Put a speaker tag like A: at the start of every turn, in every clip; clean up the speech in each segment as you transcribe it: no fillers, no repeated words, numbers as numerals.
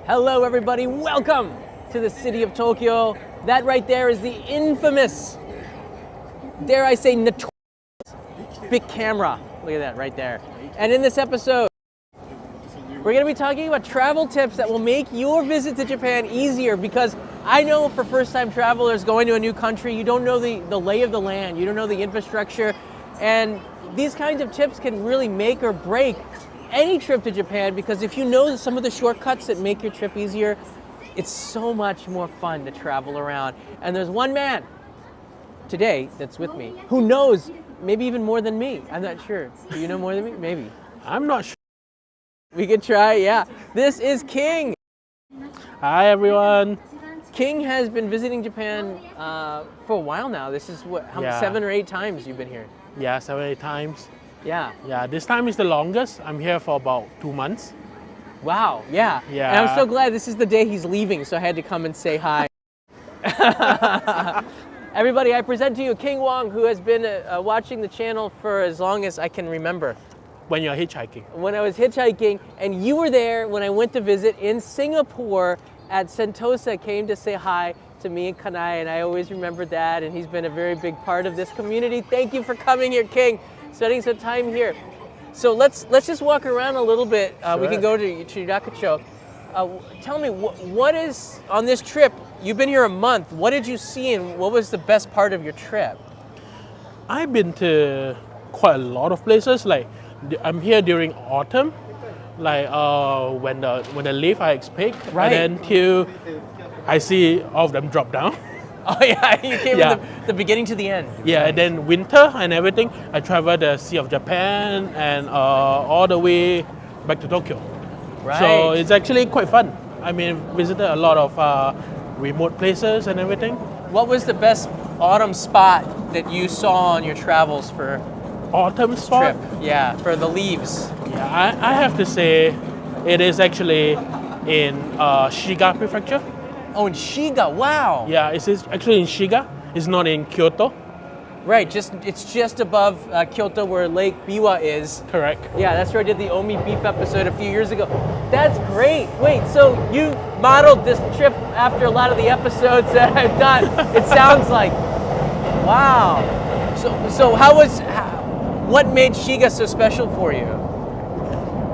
A: Hello everybody, welcome to the city of Tokyo. That right there is the infamous, dare I say, notorious big camera. Look at that right there. And in this episode, we're going to be talking about travel tips that will make your visit to Japan easier, because I know for first-time travelers going to a new country, you don't know the lay of the land, you don't know the infrastructure, and these kinds of tips can really make or break any trip to Japan, because if you know some of the shortcuts that make your trip easier, it's so much more fun to travel around. And there's one man today that's with me who knows maybe even more than me. I'm not sure. Do you know more than me? Maybe.
B: I'm not sure.
A: We could try, yeah. This is King.
B: Hi everyone.
A: King has been visiting Japan for a while now. This is what, 7 or 8 times you've been here?
B: Yeah, 7 or 8 times.
A: Yeah.
B: Yeah, this time is the longest. I'm here for about 2 months.
A: Wow, yeah.
B: Yeah.
A: And I'm so glad this is the day he's leaving, so I had to come and say hi. Everybody, I present to you King Wong, who has been watching the channel for as long as I can remember.
B: When you're hitchhiking.
A: When I was hitchhiking, and you were there when I went to visit in Singapore at Sentosa, came to say hi to me and Kanai, and I always remember that, and he's been a very big part of this community. Thank you for coming here, King, spending some time here. So let's just walk around a little bit.
B: Sure.
A: We can go to Chirakacho. Tell me, what is, on this trip, you've been here a month, what did you see and what was the best part of your trip?
B: I've been to quite a lot of places. Like, I'm here during autumn, like when the leaf are peak,
A: Right.
B: and then till I see all of them drop down.
A: Oh yeah, you came
B: Yeah.
A: from the beginning to the end.
B: Yeah, and then winter and everything. I traveled the Sea of Japan and all the way back to Tokyo.
A: Right.
B: So it's actually quite fun. I mean, visited a lot of remote places and everything.
A: What was the best autumn spot that you saw on your travels for
B: Autumn spot.
A: trip? Yeah, for the leaves.
B: Yeah, I have to say, it is actually in Shiga Prefecture.
A: Oh, in Shiga, wow.
B: Yeah, it's actually in Shiga. It's not in Kyoto.
A: Right, it's just above Kyoto where Lake Biwa is.
B: Correct.
A: Yeah, that's where I did the Omi beef episode a few years ago. That's great. Wait, so you modeled this trip after a lot of the episodes that I've done, it sounds like. Wow. So what made Shiga so special for you?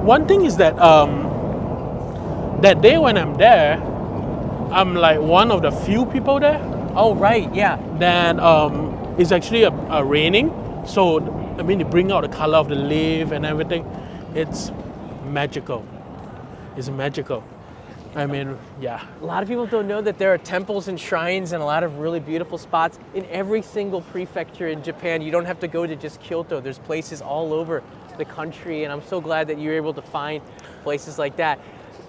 B: One thing is that that day when I'm there, I'm like one of the few people there.
A: Oh, right, yeah.
B: Then it's actually a raining, so I mean, they bring out the color of the leaf and everything. It's magical. It's magical. I mean, yeah.
A: A lot of people don't know that there are temples and shrines and a lot of really beautiful spots in every single prefecture in Japan. You don't have to go to just Kyoto. There's places all over the country, and I'm so glad that you're able to find places like that.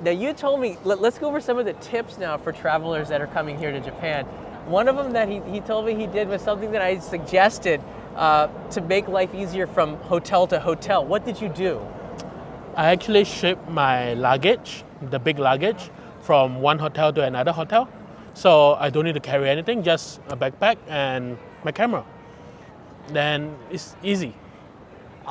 A: Now, you told me, let's go over some of the tips now for travelers that are coming here to Japan. One of them that he told me he did was something that I suggested to make life easier from hotel to hotel. What did you do?
B: I actually shipped my luggage, the big luggage, from one hotel to another hotel. So I don't need to carry anything, just a backpack and my camera. Then it's easy.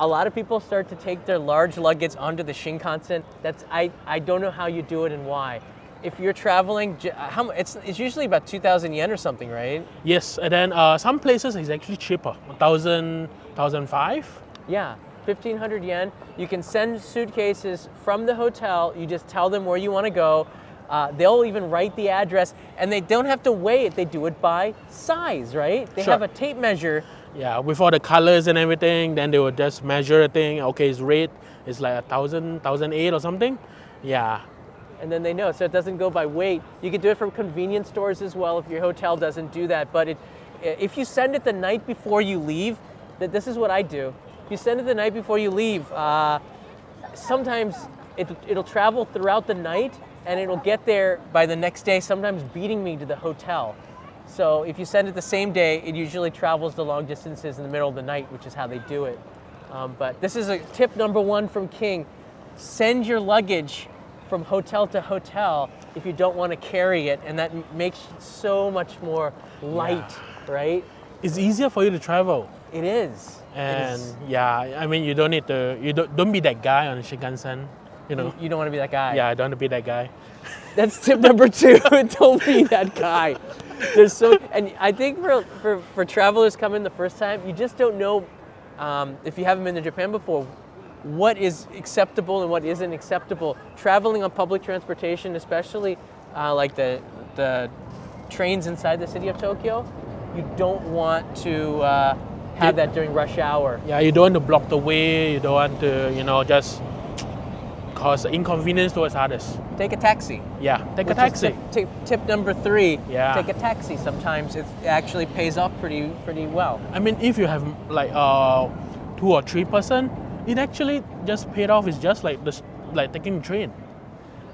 A: A lot of people start to take their large luggage onto the Shinkansen. I don't know how you do it and why. If you're traveling, it's usually about 2,000 yen or something, right?
B: Yes, and then some places is actually cheaper, 1,000, 1,005.
A: Yeah, 1,500 yen. You can send suitcases from the hotel. You just tell them where you want to go. They'll even write the address, and they don't have to weigh it. They do it by size, right? They
B: Sure.
A: have a tape measure.
B: Yeah, with all the colors and everything, then they will just measure a thing. Okay, it's red, it's like 1,000, 1,008 or something. Yeah.
A: And then they know, so it doesn't go by weight. You can do it from convenience stores as well if your hotel doesn't do that. But if you send it the night before you leave, this is what I do. If you send it the night before you leave, sometimes it'll travel throughout the night and it'll get there by the next day, sometimes beating me to the hotel. So if you send it the same day, it usually travels the long distances in the middle of the night, which is how they do it. But this is a tip number 1 from King. Send your luggage from hotel to hotel if you don't want to carry it, and that makes it so much more light, right?
B: It's easier for you to travel.
A: It is.
B: And yeah, I mean, you don't need to, don't be that guy on the Shinkansen. You know.
A: You don't want to be that guy.
B: Yeah, I don't want to be that guy.
A: That's tip number 2. Don't be that guy. And I think for travelers coming the first time, you just don't know, if you haven't been to Japan before, what is acceptable and what isn't acceptable. Traveling on public transportation, especially like the trains inside the city of Tokyo, you don't want to have that during rush hour.
B: Yeah, you don't want to block the way. You don't want to, just cause inconvenience towards others.
A: Take a taxi.
B: Yeah, take a taxi.
A: Tip number 3.
B: Yeah.
A: Take a taxi. Sometimes it actually pays off pretty well.
B: I mean, if you have like 2 or 3 person, it actually just paid off. It's just like taking a train.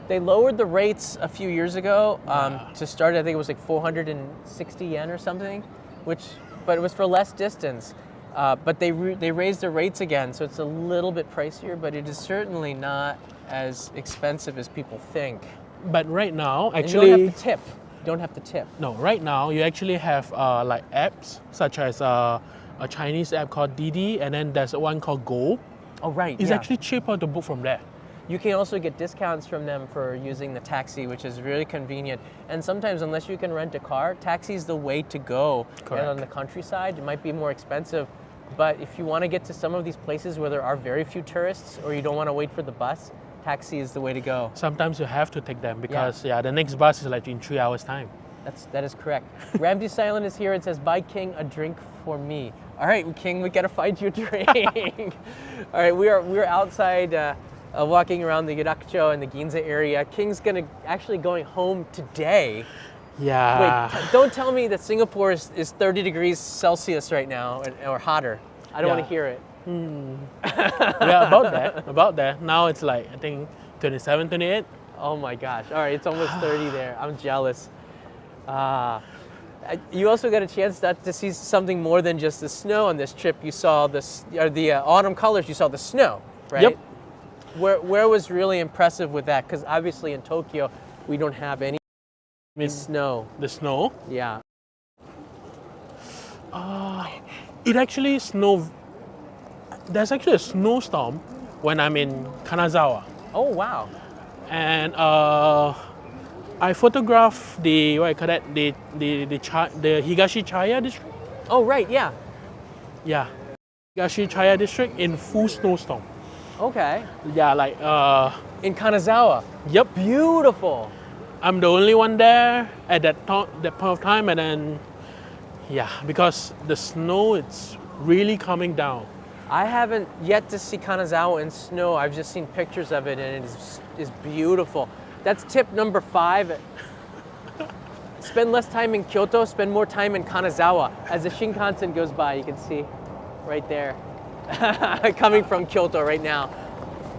A: They lowered the rates a few years ago. To start, I think it was like 460 yen or something, but it was for less distance. But they raised the rates again, so it's a little bit pricier, but it is certainly not as expensive as people think.
B: But right now,
A: And
B: actually,
A: you don't have to tip. You don't have to tip.
B: no. Right now, you actually have like apps such as a Chinese app called Didi, and then there's one called Go.
A: Oh, right.
B: It's
A: yeah.
B: actually cheaper to book from there.
A: You can also get discounts from them for using the taxi, which is really convenient. And sometimes, unless you can rent a car, taxi is the way to go.
B: Correct.
A: And on the countryside, it might be more expensive. But if you want to get to some of these places where there are very few tourists, or you don't want to wait for the bus, taxi is the way to go.
B: Sometimes you have to take them because the next bus is like in 3 hours time.
A: That is correct. Ramsey Silent is here and says, "Buy King a drink for me." All right, King, we gotta find you a drink. All right, we're outside walking around the Yurakucho and the Ginza area. King's actually going home today.
B: Yeah.
A: Wait, don't tell me that Singapore is 30 degrees Celsius right now or hotter. I don't want to hear it.
B: Yeah, about that. Now it's like, I think 27, 28.
A: Oh my gosh. All right, it's almost 30 there. I'm jealous. You also got a chance to see something more than just the snow on this trip. You saw the autumn colors. You saw the snow, right?
B: Yep.
A: Where was really impressive with that? Because obviously in Tokyo, we don't have any snow.
B: The snow.
A: Yeah.
B: It actually snowed. There's actually a snowstorm when I'm in Kanazawa.
A: Oh, wow.
B: And I photographed the Higashi Chaya district.
A: Oh, right, yeah.
B: Yeah, Higashi Chaya district in full snowstorm.
A: Okay.
B: Yeah, like
A: In Kanazawa.
B: yep.
A: Beautiful.
B: I'm the only one there at that point of time, and then because the snow it's really coming down.
A: I haven't yet to see Kanazawa in snow. I've just seen pictures of it, and it is beautiful. That's tip number 5. Spend less time in Kyoto, spend more time in Kanazawa. As the Shinkansen goes by, you can see right there, coming from Kyoto right now.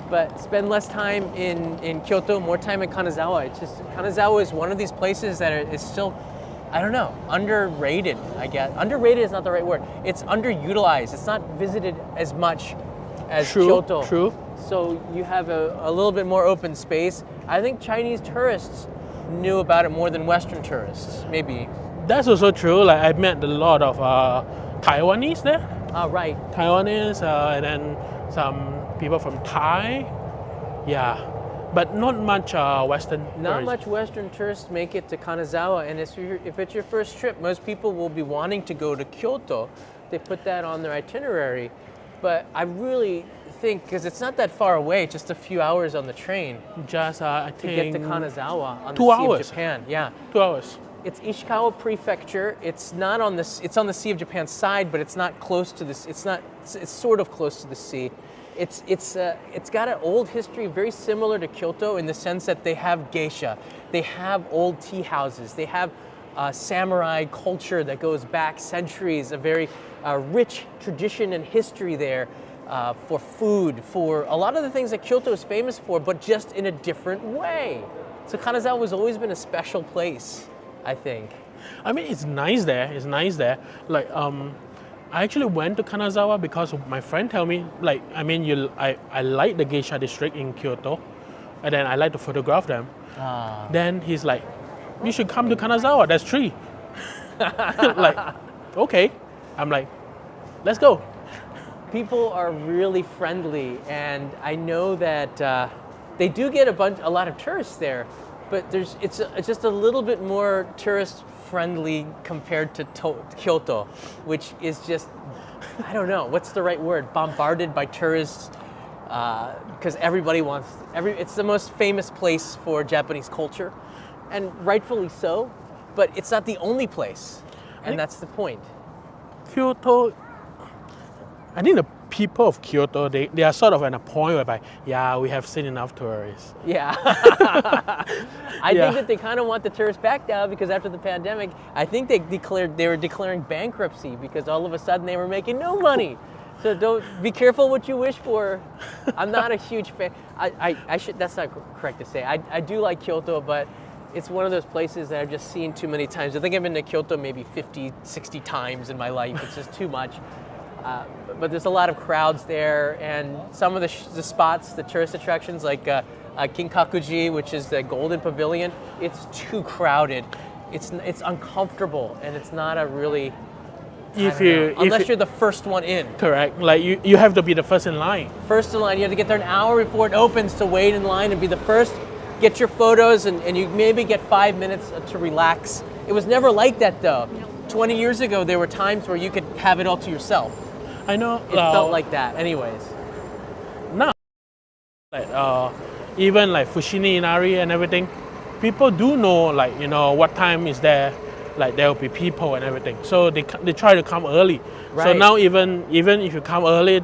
A: But spend less time in Kyoto, more time in Kanazawa. Kanazawa is one of these places that is still, I don't know, underrated, I guess. Underrated is not the right word. It's underutilized. It's not visited as much as Kyoto.
B: True.
A: So you have a little bit more open space. I think Chinese tourists knew about it more than Western tourists, maybe.
B: That's also true. Like I met a lot of Taiwanese there.
A: Right.
B: Taiwanese and then some people from Thai. Yeah, but not much Western.
A: Not
B: tourists.
A: much Western tourists make it to Kanazawa, and if it's your first trip, most people will be wanting to go to Kyoto. They put that on their itinerary. But I really think, because it's not that far away, just a few hours on the train
B: Just I
A: to
B: think
A: get to Kanazawa on
B: 2
A: the Sea
B: hours.
A: of Japan. Yeah.
B: 2 hours.
A: It's Ishikawa Prefecture. It's not on this. It's on the Sea of Japan side, but it's not close to this. It's not. It's sort of close to the sea. It's got an old history, very similar to Kyoto in the sense that they have geisha, they have old tea houses, they have samurai culture that goes back centuries, a very rich tradition and history there for food, for a lot of the things that Kyoto is famous for, but just in a different way. So Kanazawa has always been a special place, I think.
B: I mean, it's nice there. It's nice there. Like I actually went to Kanazawa because my friend told me, like, I mean, I like the geisha district in Kyoto, and then I like to photograph them. Then he's like, you should come to Kanazawa, there's 3. Like, okay. I'm like, let's go.
A: People are really friendly, and I know that they do get a lot of tourists there, but it's just a little bit more tourist friendly compared to Kyoto, which is just, I don't know, what's the right word? Bombarded by tourists, because everybody wants, it's the most famous place for Japanese culture, and rightfully so, but it's not the only place, and that's the point.
B: Kyoto, I think the people of Kyoto, they are sort of at a point whereby, yeah, we have seen enough tourists.
A: Yeah. I think that they kind of want the tourists back now, because after the pandemic, I think they were declaring bankruptcy because all of a sudden they were making no money. So don't be careful what you wish for. I'm not a huge fan. I should, that's not correct to say. I do like Kyoto, but it's one of those places that I've just seen too many times. I think I've been to Kyoto maybe 50, 60 times in my life. It's just too much. But there's a lot of crowds there, and some of the spots, the tourist attractions like Kinkakuji, which is the Golden Pavilion, it's too crowded. It's uncomfortable, and it's not a really, unless you're the first one in.
B: Correct. Like you have to be the first in line.
A: First in line, you have to get there an hour before it opens to wait in line and be the first, get your photos, and you maybe get 5 minutes to relax. It was never like that though. 20 years ago, there were times where you could have it all to yourself.
B: I know.
A: It felt like that anyways.
B: Now, even like Fushimi Inari and everything, people do know, like, you know, what time is there, like there will be people and everything. So they try to come early. Right. So now even if you come early, it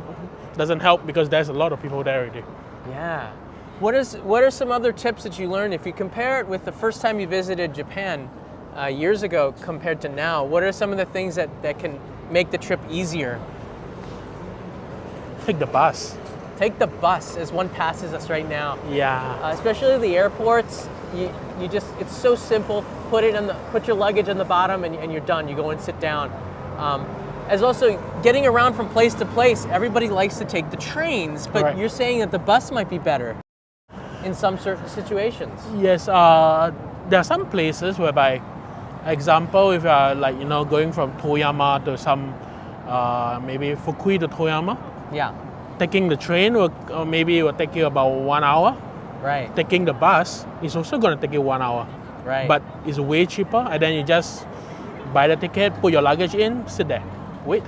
B: doesn't help because there's a lot of people there already.
A: Yeah. What are some other tips that you learned? If you compare it with the first time you visited Japan years ago compared to now, what are some of the things that can make the trip easier?
B: Take the bus.
A: Take the bus as one passes us right now.
B: Yeah.
A: Especially the airports, you just, it's so simple. Put your luggage on the bottom and you're done. You go and sit down. As also getting around from place to place, everybody likes to take the trains, but
B: Correct.
A: You're saying that the bus might be better in some certain situations.
B: Yes, there are some places whereby, example, if you are like, you know, going from Toyama to some, maybe Fukui to Toyama.
A: Yeah.
B: Taking the train will take you about 1 hour.
A: Right.
B: Taking the bus is also going to take you 1 hour.
A: Right.
B: But it's way cheaper, and then you just buy the ticket, put your luggage in, sit there, wait.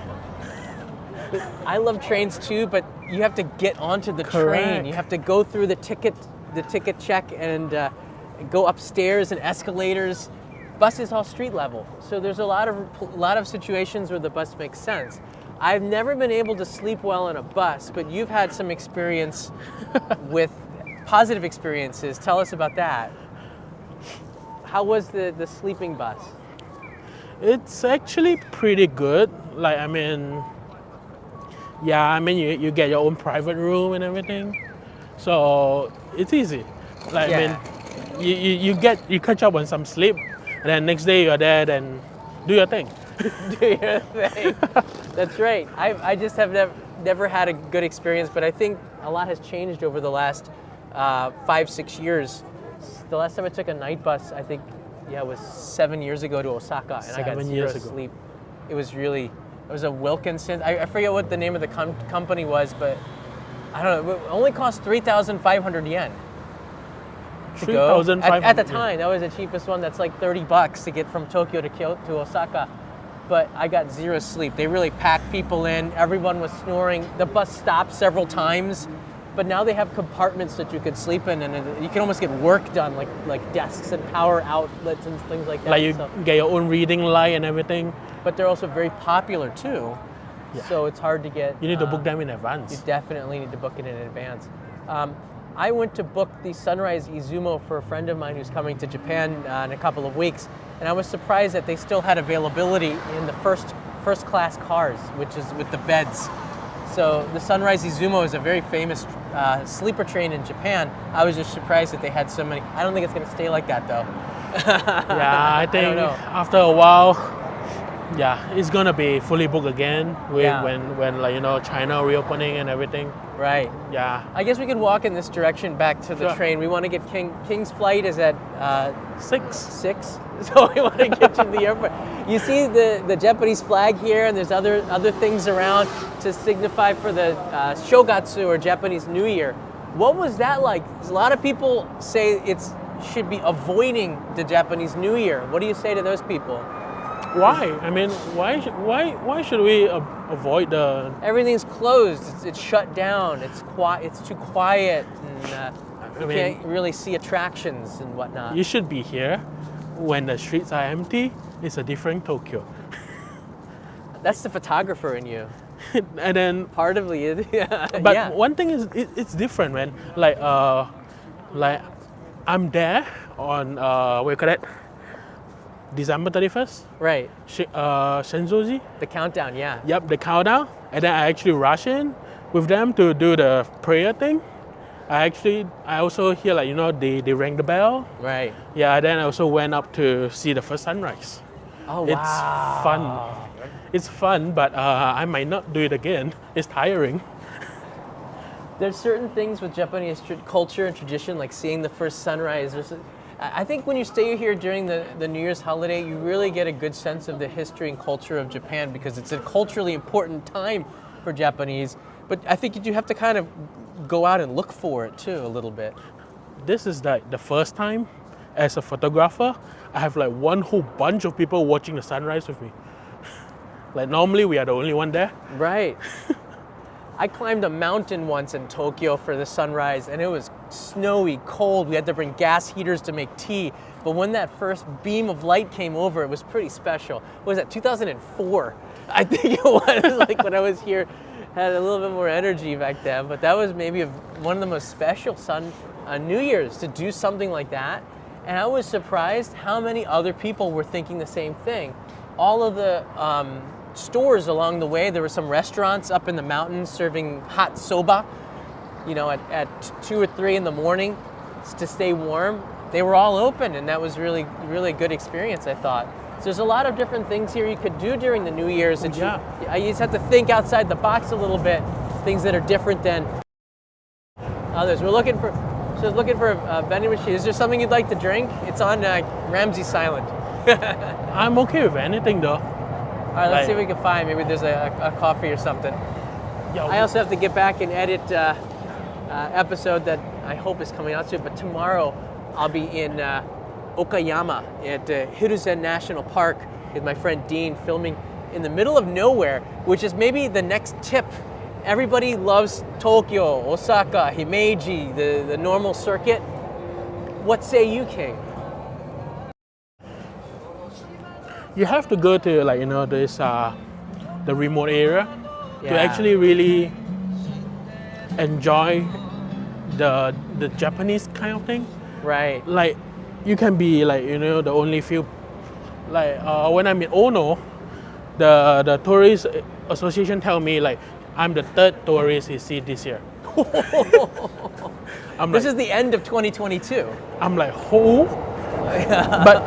A: I love trains too, but you have to get onto the
B: Correct.
A: train. You have to go through the ticket check and go upstairs and escalators. Bus is all street level, so there's a lot of situations where the bus makes sense. I've never been able to sleep well on a bus, but you've had some experience with positive experiences. Tell us about that. How was the sleeping bus?
B: It's actually pretty good. Like, I mean, you get your own private room and everything. So it's easy. Like,
A: Yeah.
B: I mean, you catch up on some sleep, and then next day you're there, then do your thing.
A: Do your thing. That's right. I just have never had a good experience, but I think a lot has changed over the last 5-6 years. The last time I took a night bus, I think, it was 7 years ago to Osaka, and I got 0 sleep. It was a Wilkinson. I forget what the name of the company was, but I don't know. It only cost 3,500 yen.
B: 3,500
A: at the time. That was the cheapest one. That's like $30 to get from Tokyo to Osaka. But I got 0 sleep. They really packed people in. Everyone was snoring. The bus stopped several times. But now they have compartments that you could sleep in, and you can almost get work done, like desks and power outlets and things like that.
B: Like you get your own reading light and everything.
A: But they're also very popular too. Yeah. So it's hard to get.
B: You need to book them in advance.
A: You definitely need to book it in advance. I went to book the Sunrise Izumo for a friend of mine who's coming to Japan in a couple of weeks, and I was surprised that they still had availability in the first class cars, which is with the beds. So the Sunrise Izumo is a very famous sleeper train in Japan. I was just surprised that they had so many. I don't think it's going to stay like that though.
B: Yeah, I think
A: I don't know.
B: After a while, it's going to be fully booked again when like, you know, China reopening and everything.
A: Right.
B: Yeah.
A: I guess we could walk in this direction back to the train. We want to get King's flight is at 6. So we want to get to the airport. You see the Japanese flag here, and there's other things around to signify for the Shogatsu or Japanese New Year. What was that like? 'Cause a lot of people say it's should be avoiding the Japanese New Year. What do you say to those people?
B: Why? I mean, why should we avoid the?
A: Everything's closed. It's shut down. It's quiet. It's too quiet, and you can't really see attractions and whatnot.
B: You should be here when the streets are empty. It's a different Tokyo.
A: That's the photographer in you.
B: And then,
A: Part of it, yeah.
B: but
A: yeah.
B: one thing is, it's different, man. Like I'm there on what you call it, December 31st.
A: Right.
B: Senzoji.
A: The countdown, yeah.
B: Yep, the countdown, and then I actually rush in with them to do the prayer thing. I also hear like they rang the bell.
A: Right.
B: Yeah, then I also went up to see the first sunrise.
A: Oh,
B: It's
A: wow.
B: fun. It's fun, but I might not do it again. It's tiring.
A: There's certain things with Japanese culture and tradition, like seeing the first sunrise. I think when you stay here during the New Year's holiday, you really get a good sense of the history and culture of Japan because it's a culturally important time for Japanese. But I think you do have to kind of go out and look for it too a little bit.
B: This is like the first time as a photographer, I have like one whole bunch of people watching the sunrise with me. Like normally we are the only one there.
A: Right. I climbed a mountain once in Tokyo for the sunrise and it was snowy, cold. We had to bring gas heaters to make tea. But when that first beam of light came over, it was pretty special. What was that, 2004? I think it was, like when I was here, had a little bit more energy back then. But that was maybe one of the most special New Year's to do something like that. And I was surprised how many other people were thinking the same thing. All of the stores along the way, there were some restaurants up in the mountains serving hot soba, at 2 or 3 in the morning to stay warm. They were all open, and that was really, really a good experience, I thought. So there's a lot of different things here you could do during the New Year's. And
B: Yeah.
A: you just have to think outside the box a little bit, things that are different than others. We're looking for a vending machine. Is there something you'd like to drink? It's on Ramsey Silent.
B: I'm okay with anything though.
A: All right, let's see if we can find. Maybe there's a coffee or something.
B: Yeah,
A: I also have to get back and edit episode that I hope is coming out soon. But tomorrow I'll be in Okayama at Hiruzen National Park with my friend Dean, filming in the middle of nowhere, which is maybe the next tip. Everybody loves Tokyo, Osaka, Himeji, the normal circuit. What say you, King?
B: you have to go to this the remote area to
A: Yeah.
B: actually really enjoy the Japanese kind of thing.
A: Right.
B: Like you can be the only few. Like when I'm in Ono, the tourist association tell me I'm the third tourist he see this year.
A: This is the end of 2022.
B: I'm like, who? But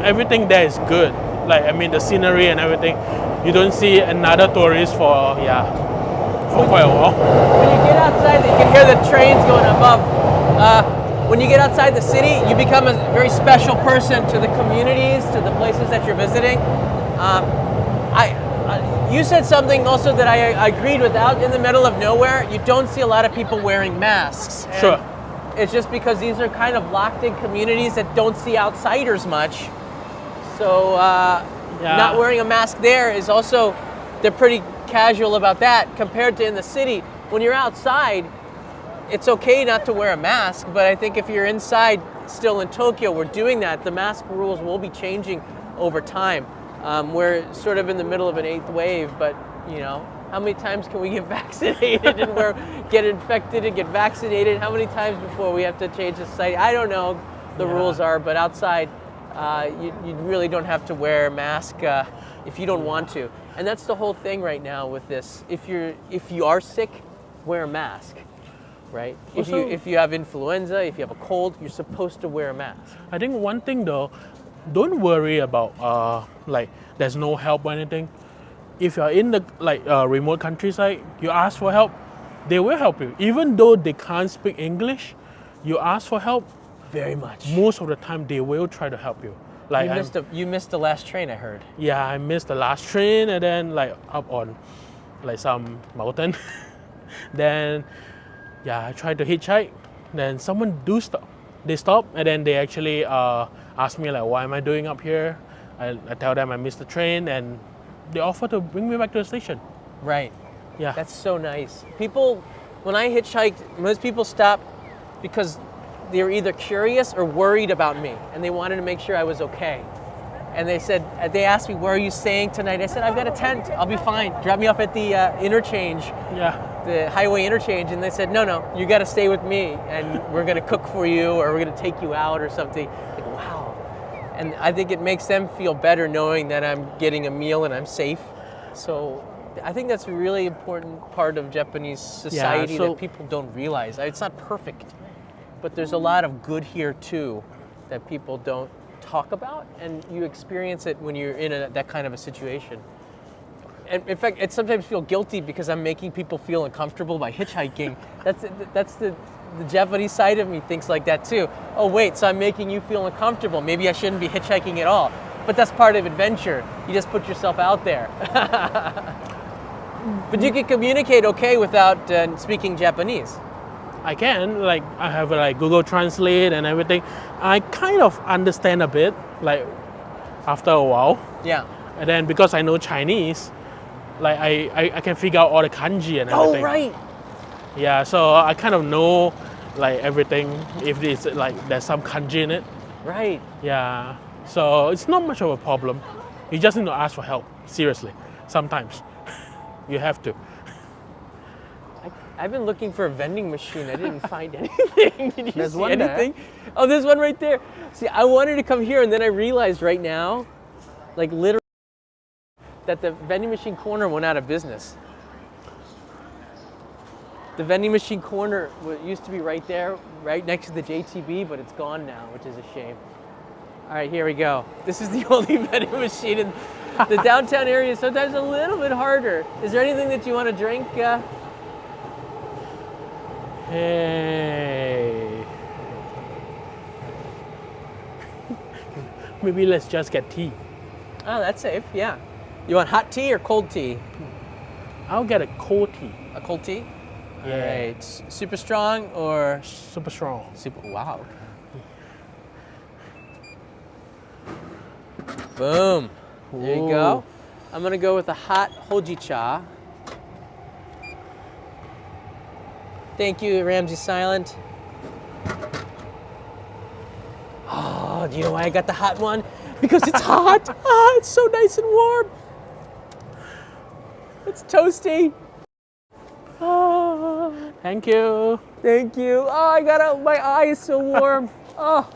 B: everything there is good. The scenery and everything. You don't see another tourist for quite a while.
A: When you get outside, you can hear the trains going above. When you get outside the city, you become a very special person to the communities, to the places that you're visiting. You said something also that I agreed with. Out in the middle of nowhere, you don't see a lot of people wearing masks. And
B: Sure.
A: It's just because these are kind of locked-in communities that don't see outsiders much. So not wearing a mask there is also, they're pretty casual about that compared to in the city. When you're outside, it's okay not to wear a mask, but I think if you're inside still in Tokyo, we're doing that. The mask rules will be changing over time. We're sort of in the middle of an 8th wave, but how many times can we get vaccinated and get infected and get vaccinated? How many times before we have to change the society? I don't know the rules are, but outside, you really don't have to wear a mask if you don't want to. And that's the whole thing right now with this. If you are sick, wear a mask, right?
B: Also,
A: if you have influenza, if you have a cold, you're supposed to wear a mask.
B: I think one thing though, don't worry about there's no help or anything. If you're in the remote countryside, you ask for help, they will help you. Even though they can't speak English, you ask for help.
A: Very much.
B: Most of the time, they will try to help you.
A: You missed the last train, I heard.
B: Yeah, I missed the last train and then up on some mountain. Then Yeah, I tried to hitchhike. Then someone do stop. They stop and then they actually ask me like, why am I doing up here? I tell them I missed the train and they offer to bring me back to the station.
A: Right.
B: Yeah.
A: That's so nice. People, when I hitchhiked, most people stop because they were either curious or worried about me, and they wanted to make sure I was okay. And they asked me, where are you staying tonight? I said, I've got a tent. I'll be fine. Drop me off at the interchange, the highway interchange. And they said, no, you got to stay with me, and we're going to cook for you, or we're going to take you out or something. Like, wow. And I think it makes them feel better knowing that I'm getting a meal and I'm safe. So I think that's a really important part of Japanese society that people don't realize. It's not perfect, but there's a lot of good here too that people don't talk about, and you experience it when you're in that kind of a situation. And in fact, I sometimes feel guilty because I'm making people feel uncomfortable by hitchhiking. That's the Japanese side of me thinks like that too. Oh wait, so I'm making you feel uncomfortable. Maybe I shouldn't be hitchhiking at all. But that's part of adventure. You just put yourself out there. But you can communicate okay without speaking Japanese.
B: I can, like I have like Google Translate and everything. I kind of understand a bit, like after a while.
A: Yeah.
B: And then because I know Chinese, like I can figure out all the kanji and everything.
A: Oh, right.
B: Yeah, so I kind of know like everything, if it's like there's some kanji in it.
A: Right.
B: Yeah, so it's not much of a problem. You just need to ask for help, seriously, sometimes. You have to.
A: I've been looking for a vending machine. I didn't find anything. Did you
B: There's
A: see
B: one
A: anything? Oh, there's one right there. See, I wanted to come here, and then I realized right now, like literally, that the vending machine corner went out of business. The vending machine corner used to be right there, right next to the JTB, but it's gone now, which is a shame. All right, here we go. This is the only vending machine in the downtown area. Is sometimes a little bit harder. Is there anything that you want to drink?
B: Hey. Maybe let's just get tea.
A: Oh, that's safe, yeah. You want hot tea or cold tea?
B: I'll get a cold tea.
A: A cold tea?
B: Yeah.
A: All right. Super strong or?
B: Super strong.
A: Wow. Boom. There you go. I'm gonna go with a hot hojicha. Thank you, Ramsey Silent. Oh, do you know why I got the hot one? Because it's hot. Oh, it's so nice and warm. It's toasty. Oh,
B: Thank you.
A: thank you. Oh, my eye is so warm. Oh.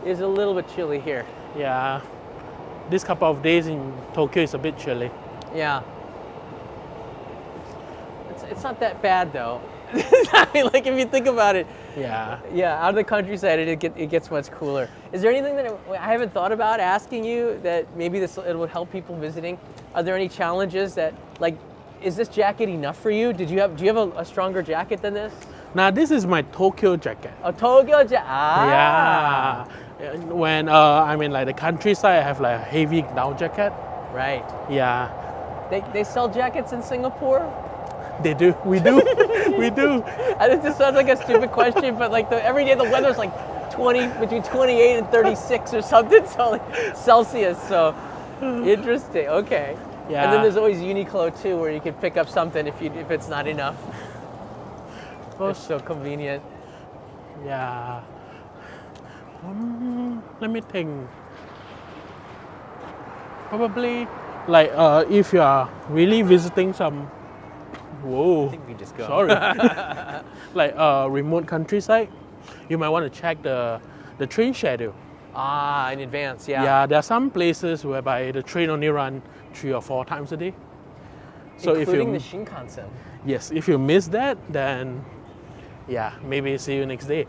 A: It's a little bit chilly here.
B: Yeah. This couple of days in Tokyo is a bit chilly.
A: Yeah. It's not that bad though. I mean, like if you think about it.
B: Yeah.
A: Yeah, out of the countryside, it gets much cooler. Is there anything that I haven't thought about asking you that maybe it would help people visiting? Are there any challenges that, like, is this jacket enough for you? Do you have a stronger jacket than this?
B: Now this is my Tokyo jacket.
A: A Tokyo jacket. Ah.
B: Yeah. When I'm in like the countryside, I have like a heavy down jacket.
A: Right.
B: Yeah.
A: They sell jackets in Singapore?
B: They do. We do. We do.
A: This sounds like a stupid question, but like every day the weather's like between 28 and 36 or something, so like Celsius. So interesting. Okay.
B: Yeah.
A: And then there's always Uniqlo too, where you can pick up something if it's not enough. It's so convenient.
B: Yeah. Let me think. Probably like if you are really visiting some. Whoa.
A: I think we just go.
B: Sorry. Like remote countryside, you might want to check the train schedule.
A: Ah, in advance, yeah.
B: Yeah, there are some places whereby the train only run 3 or 4 times a day. So
A: including the Shinkansen.
B: Yes, if you miss that, then yeah, maybe see you next day.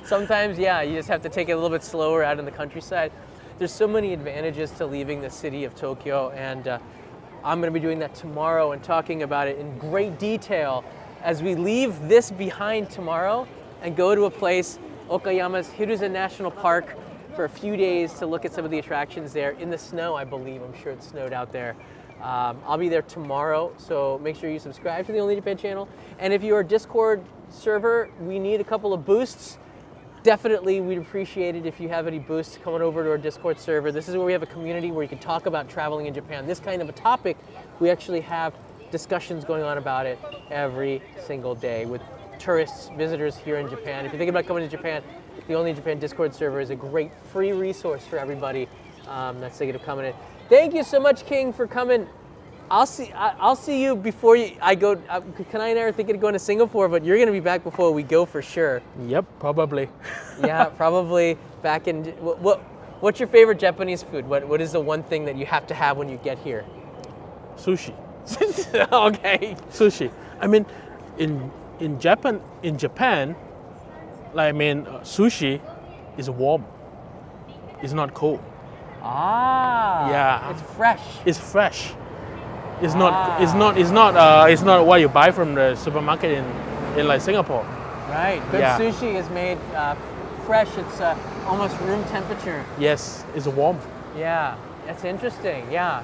A: Sometimes, yeah, you just have to take it a little bit slower out in the countryside. There's so many advantages to leaving the city of Tokyo, and I'm going to be doing that tomorrow and talking about it in great detail as we leave this behind tomorrow and go to a place, Okayama's Hiruzen National Park, for a few days to look at some of the attractions there in the snow, I believe. I'm sure it snowed out there. I'll be there tomorrow, so make sure you subscribe to the Only Japan channel. And if you're a Discord server, we need a couple of boosts. Definitely, we'd appreciate it if you have any boosts coming over to our Discord server. This is where we have a community where you can talk about traveling in Japan. This kind of a topic, we actually have discussions going on about it every single day with tourists, visitors here in Japan. If you're thinking about coming to Japan, the Only Japan Discord server is a great free resource for everybody that's thinking of coming in. Thank you so much, King, for coming. I'll see you before I go. Kanai and I are thinking of going to Singapore, but you're going to be back before we go for sure.
B: Yep, probably.
A: Yeah, probably back in. What's your favorite Japanese food? What is the one thing that you have to have when you get here?
B: Sushi.
A: Okay.
B: Sushi. I mean, in Japan, sushi is warm. It's not cold.
A: Ah.
B: Yeah.
A: It's fresh.
B: It's fresh. It's not what you buy from the supermarket in like Singapore.
A: Right. Good sushi is made fresh. It's almost room temperature.
B: Yes, it's warm.
A: Yeah, that's interesting. Yeah,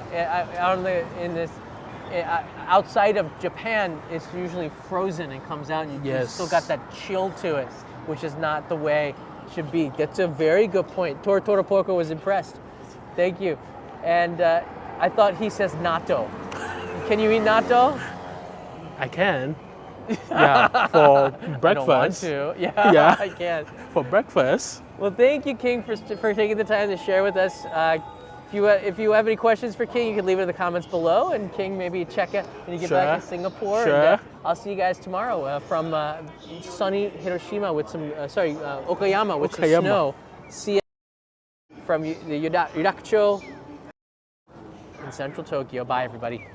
A: outside of Japan, it's usually frozen and comes out, and you still got that chill to it, which is not the way it should be. That's a very good point. Toro Porco was impressed. Thank you. And I thought he says natto. Can you eat natto?
B: I can. Yeah, for breakfast.
A: I don't want to. Yeah, I can.
B: For breakfast.
A: Well, thank you, King, for taking the time to share with us. If you have any questions for King, you can leave it in the comments below, and King, maybe check it when you get back to Singapore.
B: Sure.
A: And, I'll see you guys tomorrow from sunny Hiroshima with some, Okayama with some snow. See you from the Yudakucho in central Tokyo. Bye, everybody.